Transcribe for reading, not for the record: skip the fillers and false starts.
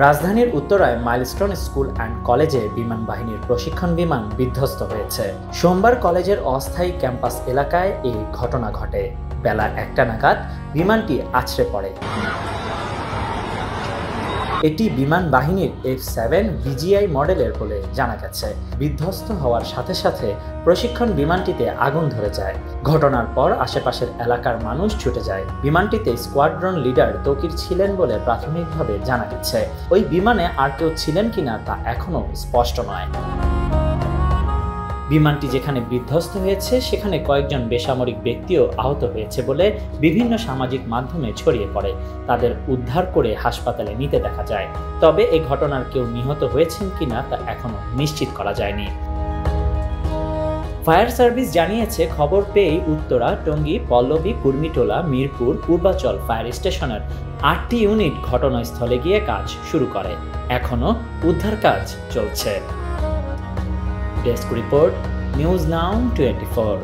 রাজধানীর উত্তরায় milestone school and কলেজে বিমান বাহিনীর প্রশিক্ষণ বিমান বিধ্বস্ত হয়েছে। সোমবার কলেজের অস্থায়ী ক্যাম্পাস এলাকায় এই ঘটনা ঘটে। বেলা 1টা নাগাদ বিমানটি আছড়ে পড়ে। এটি বিমান বাহিনীর F-7 BGI মডেলের বলে জানা গেছে। বিধ্বস্ত হওয়ার সাথে সাথে প্রশিক্ষণ বিমানটিতে আগুন ধরে যায়। ঘটনার পর আশেপাশের এলাকার মানুষ ছুটে যায়। বিমানটিতে স্কোয়াড্রন লিডার তৌকির ছিলেন বলে প্রাথমিকভাবে জানা গেছে। ওই বিমানে আর কেউ ছিলেন কিনা তা এখনও স্পষ্ট নয়। বিমানটি যেখানে বিধ্বস্ত হয়েছে সেখানে কয়েকজন বেসামরিক ব্যক্তিও আহত হয়েছে বলে বিভিন্ন সামাজিক মাধ্যমে ছড়িয়ে পড়ে। তাদের উদ্ধার করে হাসপাতালে নিতে দেখা যায়। তবে এই ঘটনার কেউ নিহত হয়েছেন কিনা তা এখনো নিশ্চিত করা যায়নি। ফায়ার সার্ভিস জানিয়েছে, খবর পেয়েই উত্তরা, টঙ্গী, পল্লবী, কুর্মিটোলা, মিরপুর, পূর্বাচল ফায়ার স্টেশনের 8টি ইউনিট ঘটনাস্থলে গিয়ে কাজ শুরু করে। এখনো উদ্ধার কাজ চলছে। Desk report, news now 24।